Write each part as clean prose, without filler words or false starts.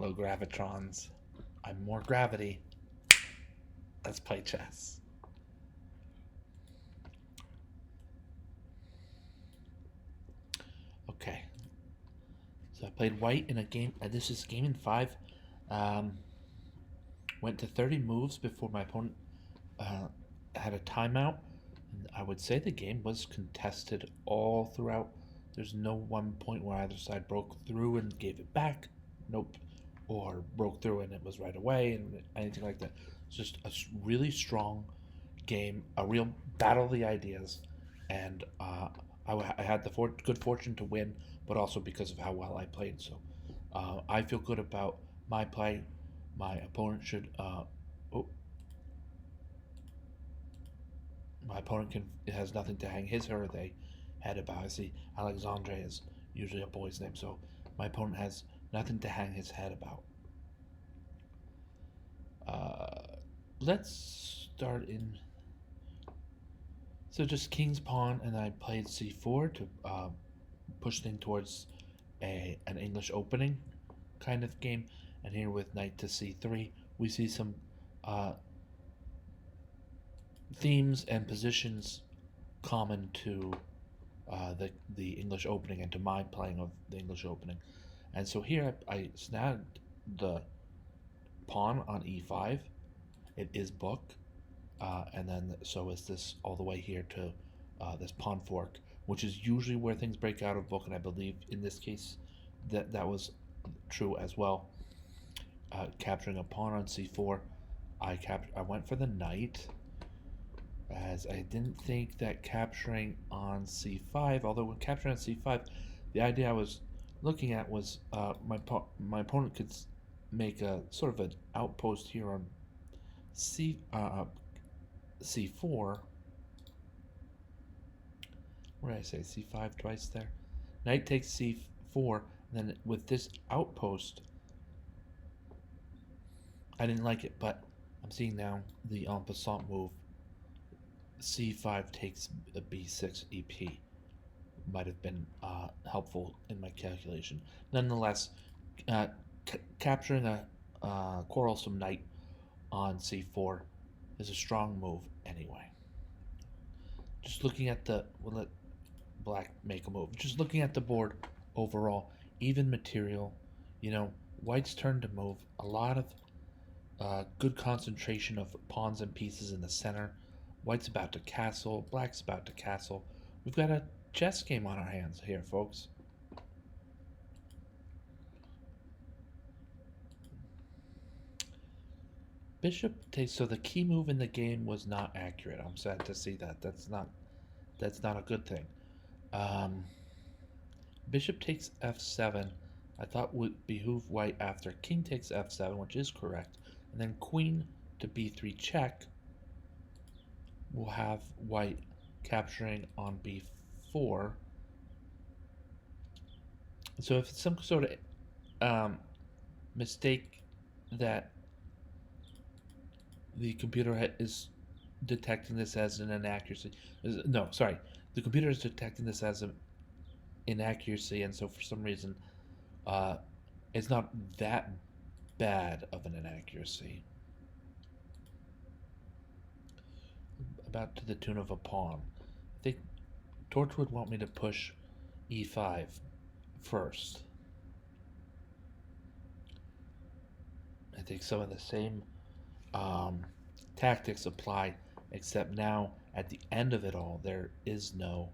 Hello, Gravitrons. I'm more gravity. Let's play chess. Okay. So I played white in a game. This is game in five. Um, Went to 30 moves before my opponent uh, had a timeout. And I would say the game was contested all throughout. There's no one point where either side broke through and gave it back. Nope. Or broke through and it was right away and anything like that. It's just a really strong game, a real battle of the ideas, and I had the good fortune to win, but also because of how well I played. So I feel good about my play. My opponent should. Oh, my opponent can has nothing to hang his or they head about. I see Alexandre is usually a boy's name, so my opponent has nothing to hang his head about. Let's start in. So just king's pawn, and I played c4 to push things towards an English opening kind of game. And here with knight to c3, we see some uh, themes and positions common to the English opening and to my playing of the English opening. And so here I snagged the pawn on e5. It is book, and then so is this all the way here to this pawn fork, which is usually where things break out of book, and I believe in this case that was true as well. Capturing a pawn on c4, I went for the knight, as I didn't think that capturing on c5, although when capturing on c5, the idea I was looking at was my opponent could make a sort of an outpost here on c4. What did I say? c5 twice there. Knight takes c4. And then with this outpost, I didn't like it, but I'm seeing now the en passant move. c5 takes a b6 ep. Might have been helpful in my calculation. Nonetheless, uh, capturing a quarrelsome knight on c4 is a strong move anyway. Just looking at the. We'll let black make a move. Just looking at the board overall, even material. White's turn to move. A lot of good concentration of pawns and pieces in the center. White's about to castle. Black's about to castle. We've got a chess game on our hands here, folks. Bishop takes. So the key move in the game was not accurate. I'm sad to see that. That's not a good thing. Um, Bishop takes f7. I thought would behoove white after king takes f7, which is correct, and then queen to b3 check. We'll have white capturing on b4. So if it's some sort of mistake that the computer is detecting this as an inaccuracy. No, sorry. The computer is detecting this as an inaccuracy, and so for some reason, uh, it's not that bad of an inaccuracy. About to the tune of a pawn. I think Torch would want me to push e5 first. I think some of the same tactics apply, except now at the end of it all, there is no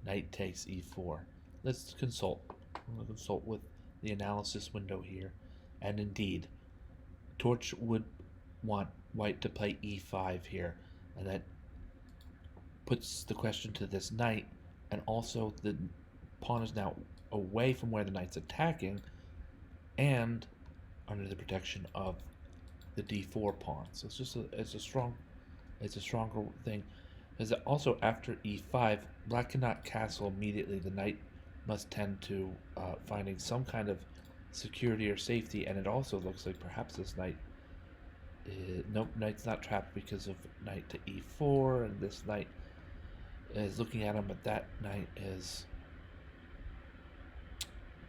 knight takes e4. Let's consult. I'm going to consult with the analysis window here, and indeed, Torch would want white to play e5 here, and that puts the question to this knight, and also the pawn is now away from where the knight's attacking, and under the protection of the d4 pawn. So it's a stronger thing. Because also after e5, black cannot castle immediately. The knight must tend to finding some kind of security or safety, and it also looks like perhaps this knight. Nope, knight's not trapped because of knight to e4, and this knight is looking at him, but that knight is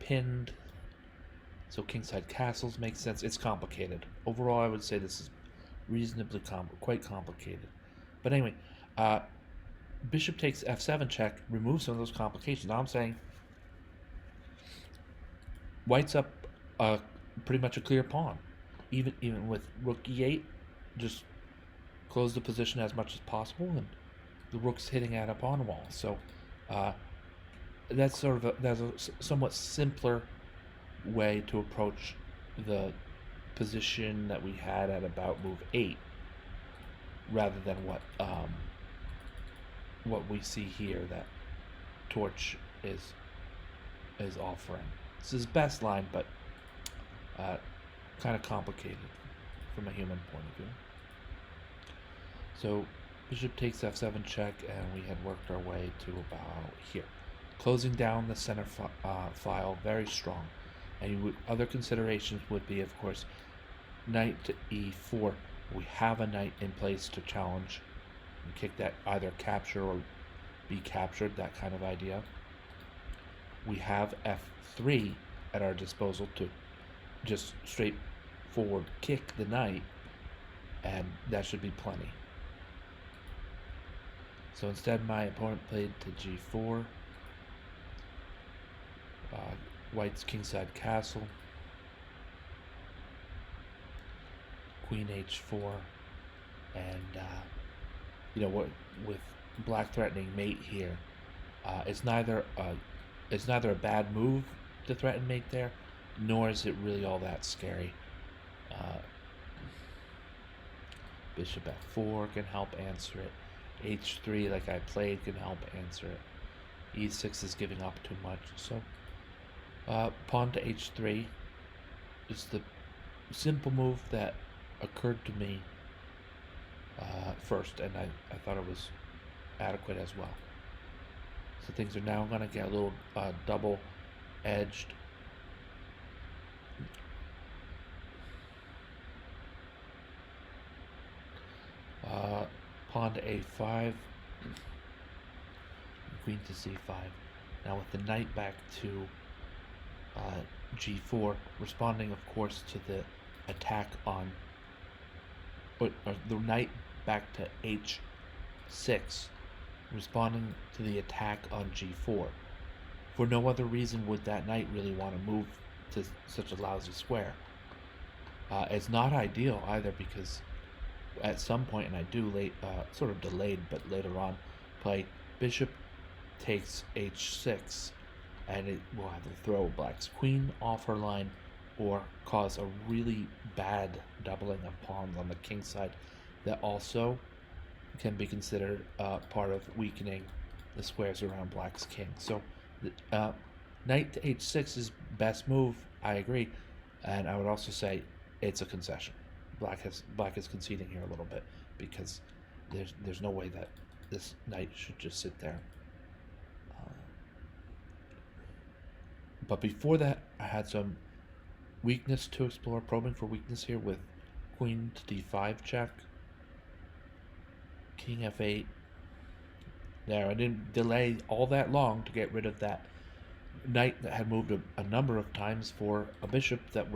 pinned. So kingside castles make sense. It's complicated. Overall, I would say this is reasonably quite complicated. But anyway, bishop takes f7 check, removes some of those complications. Now I'm saying white's up pretty much a clear pawn. Even with rook e8, just close the position as much as possible, and the rook's hitting at a pawn wall. So that's a somewhat simpler way to approach the position that we had at about move 8, rather than what we see here that Torch is offering. This is best line, but kind of complicated from a human point of view. So bishop takes f7 check, and we had worked our way to about here, closing down the center file very strong. And other considerations would be, of course, knight to e4. We have a knight in place to challenge and kick that, either capture or be captured, that kind of idea. We have f3 at our disposal to just straightforward kick the knight, and that should be plenty. So instead, my opponent played to g4. White's kingside castle, queen h4, and what with black threatening mate here, it's neither a bad move to threaten mate there, nor is it really all that scary. Bishop f4 can help answer it. h3, like I played, can help answer it. e6 is giving up too much, so pawn to h3 is the simple move that occurred to me first, and I thought it was adequate as well. So things are now going to get a little double-edged. Pawn to a5, queen to c5. Now with the knight back to g4, responding of course to the attack on, or the knight back to h6, responding to the attack on g4. For no other reason would that knight really want to move to such a lousy square. It's not ideal either, because at some point, and I do sort of delayed, but later on, play bishop takes h6, and it will either throw black's queen off her line or cause a really bad doubling of pawns on the king side that also can be considered part of weakening the squares around black's king. So knight to h6 is best move, I agree, and I would also say it's a concession. Black is conceding here a little bit, because there's no way that this knight should just sit there. But before that, I had some weakness to explore, probing for weakness here with queen to d5 check, king f8. There, I didn't delay all that long to get rid of that knight that had moved a number of times for a bishop that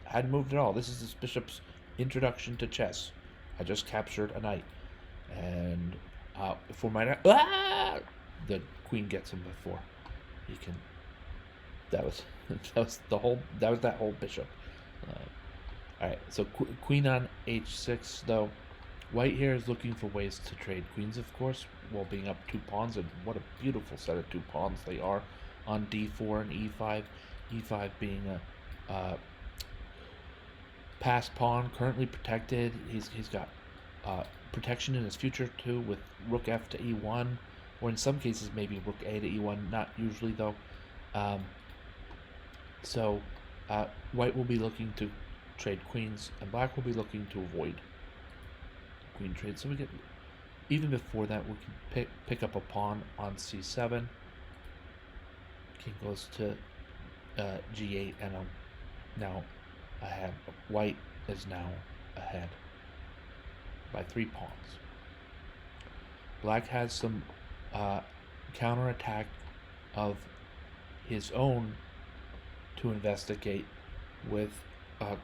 hadn't moved at all. This is this bishop's introduction to chess. I just captured a knight, and for my knight, the queen gets him before he can. That was that whole bishop. All right, so queen on h6 though. White here is looking for ways to trade queens, of course, while being up 2 pawns, and what a beautiful set of 2 pawns they are on d4 and e5. e5 being a passed pawn, currently protected. He's got protection in his future too, with rook f to e1, or in some cases maybe rook a to e1. Not usually though. So white will be looking to trade queens, and black will be looking to avoid queen trade. So we get, even before that, we can pick up a pawn on c7. King goes to g8, and now ahead. White is now ahead by 3 pawns. Black has some counterattack of his own to investigate with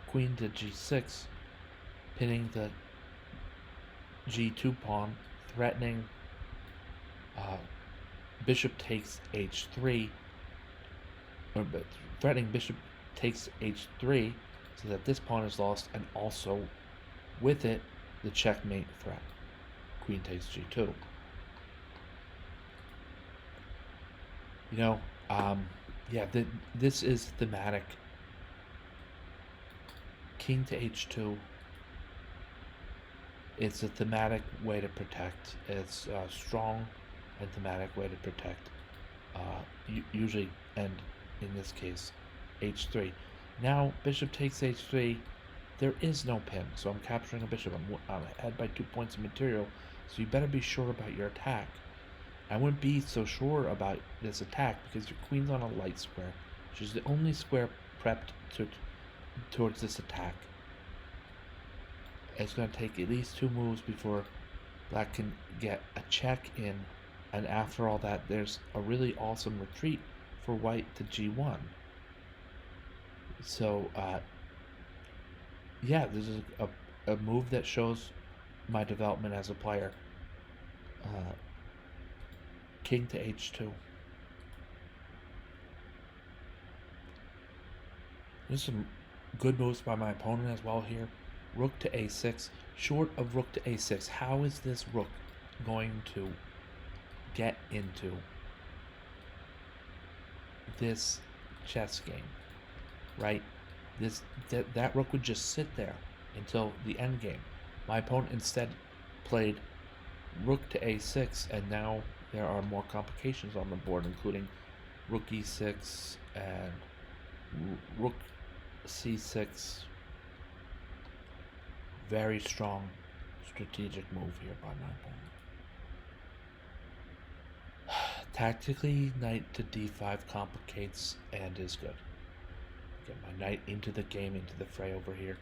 queen to g6, pinning the g2 pawn, threatening bishop takes h3, or threatening bishop takes h3, so that this pawn is lost, and also with it the checkmate threat, queen takes g2. You know, yeah, this is thematic. King to h2. It's a thematic way to protect. It's a strong and thematic way to protect. Usually, and in this case, h3. Now, bishop takes h3. There is no pin, so I'm capturing a bishop. I'm ahead by 2 points of material, so you better be sure about your attack. I wouldn't be so sure about this attack because your queen's on a light square, which is the only square prepped towards this attack. It's going to take at least 2 moves before black can get a check in, and after all that, there's a really awesome retreat for white to g1. So, yeah, this is a move that shows my development as a player. King to h2. There's some good moves by my opponent as well here. Rook to a6. Short of rook to a6, how is this rook going to get into this chess game? Right? That rook would just sit there until the end game. My opponent instead played rook to a6, and now there are more complications on the board, including rook e6 and rook c6. Very strong strategic move here by my opponent. Tactically, knight to d5 complicates and is good. Get my knight into the game, into the fray over here.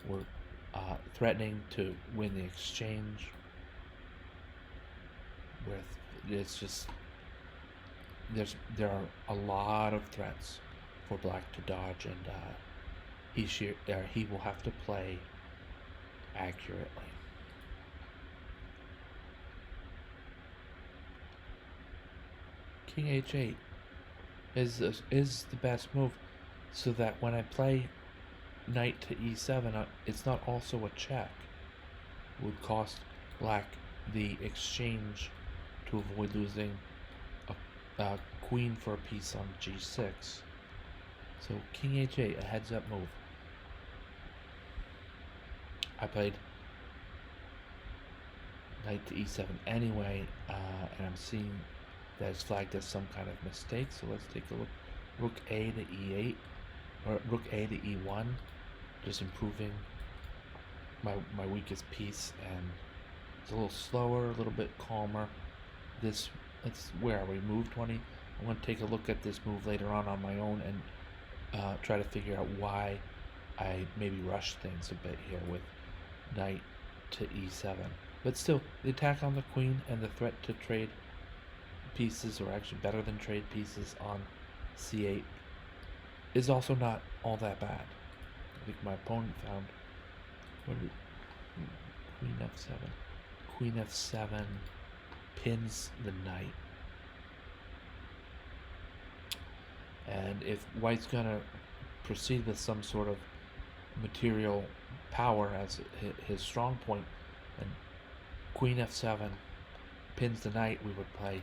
We're threatening to win the exchange. It's just there are a lot of threats for black to dodge, and he will have to play accurately. King h8 is the best move, so that when I play knight to e7, it's not also a check. It would cost black the exchange to avoid losing a queen for a piece on g6. So king h8, a heads up move. I played knight to e7 anyway, and I'm seeing that it's flagged as some kind of mistake, so let's take a look. Rook a to e8, or rook a to e1, just improving my weakest piece, and it's a little slower, a little bit calmer. Where are we? Move 20. I want to take a look at this move later on my own and try to figure out why I maybe rushed things a bit here with knight to e7. But still, the attack on the queen and the threat to trade pieces, or actually better than trade pieces, on c8 is also not all that bad. I think my opponent found queen f7. Queen f7 pins the knight. And if white's gonna proceed with some sort of material power as his strong point, and queen f7 pins the knight, we would play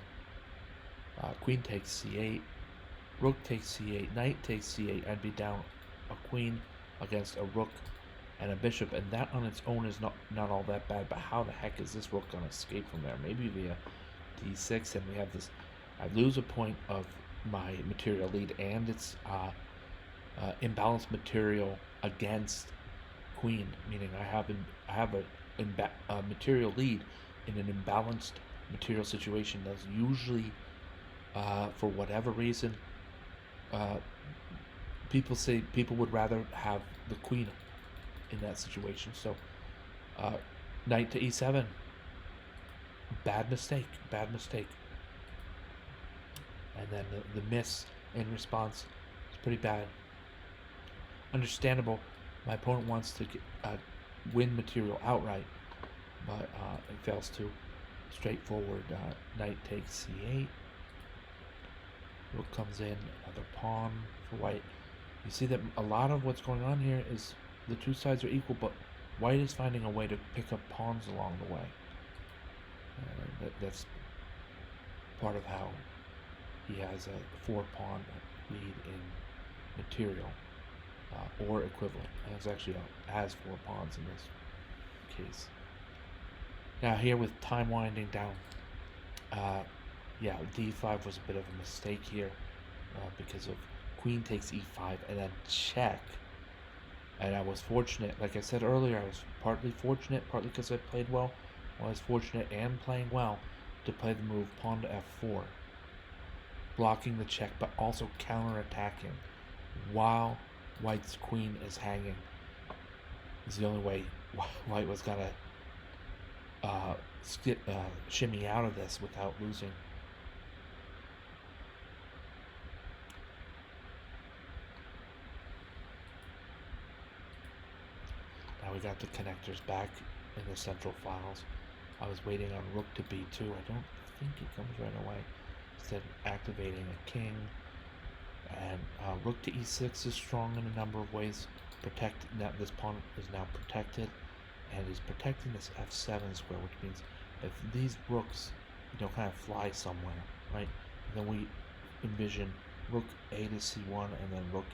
queen takes c8, rook takes c8, knight takes c8. I'd be down a queen against a rook and a bishop, and that on its own is not all that bad. But how the heck is this rook gonna escape from there? Maybe via d6, and we have this. I lose a point of my material lead, and it's imbalanced material against queen, meaning I have a material lead in an imbalanced material situation. That's usually, for whatever reason, people would rather have the queen in that situation. So knight to e7, bad mistake. And then the miss in response is pretty bad. understandable. My opponent wants to win material outright, but it fails to. Straightforward. Knight takes c8. Rook comes in, another pawn for white. You see that a lot of what's going on here is the two sides are equal, but white is finding a way to pick up pawns along the way. That's part of how he has a 4-pawn lead in material or equivalent. It's actually has 4 pawns in this case. Now here with time winding down, yeah, d5 was a bit of a mistake here because of queen takes e5 and then check. And I was fortunate, like I said earlier, I was partly fortunate, partly because I played well. I was fortunate and playing well to play the move pawn to f4, blocking the check but also counterattacking while white's queen is hanging. It's the only way white was gonna shimmy out of this without losing. Now we got the connectors back in the central files. I was waiting on rook to b2. I don't think it comes right away. Instead activating a king. And rook to e6 is strong in a number of ways. Now this pawn is now protected, and is protecting this f7 square, which means if these rooks, kind of fly somewhere, right? Then we envision rook a to c1 and then rook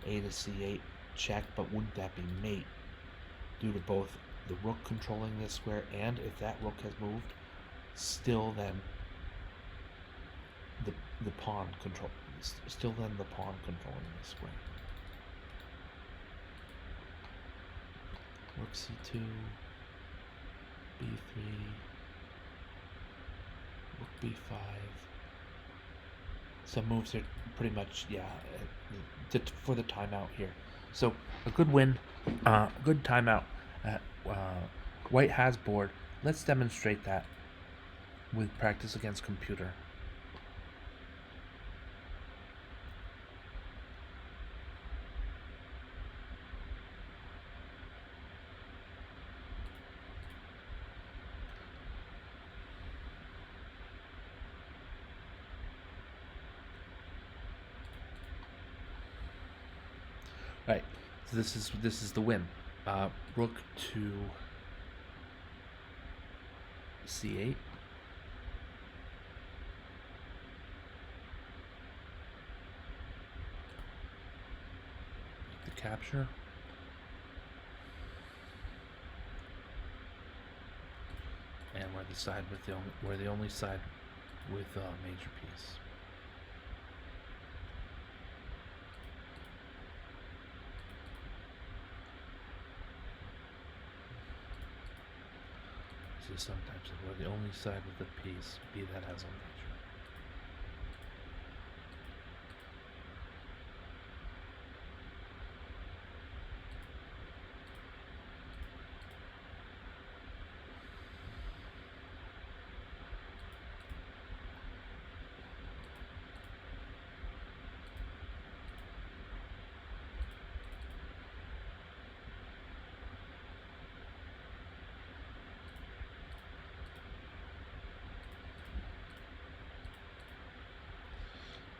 a to c8 check, but wouldn't that be mate? Due to both the rook controlling this square and if that rook has moved, still then the pawn controlling the square. Rook c2, b3, rook b5. Some moves are pretty much, for the timeout here. So a good win, good timeout. White has board. Let's demonstrate that with practice against computer. Right, so this is the win. Rook to c8. The capture. And we're the only side with a major piece. So sometimes we're the only side with a piece, be that as a major.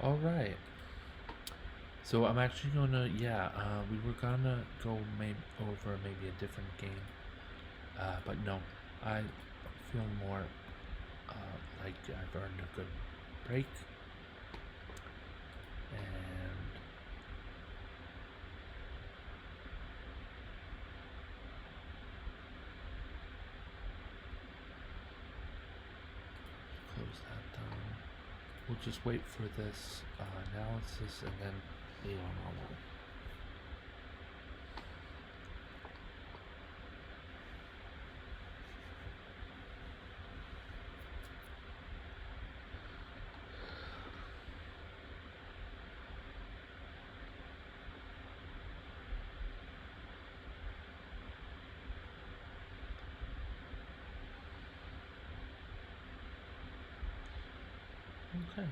All right. So I'm actually gonna, we were gonna go over maybe a different game, but no, I feel more like I've earned a good break, and close that down. We'll just wait for this analysis and then be on our way. Okay.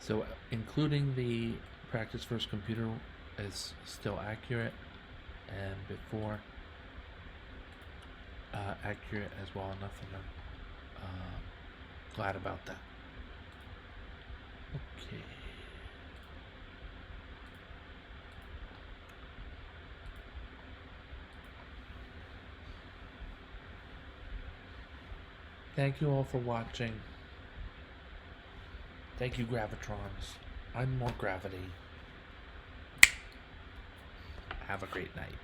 So including the practice first computer is still accurate, and before accurate as well enough, and I'm glad about that. Okay. Thank you all for watching. Thank you, Gravitrons. I'm more gravity. Have a great night.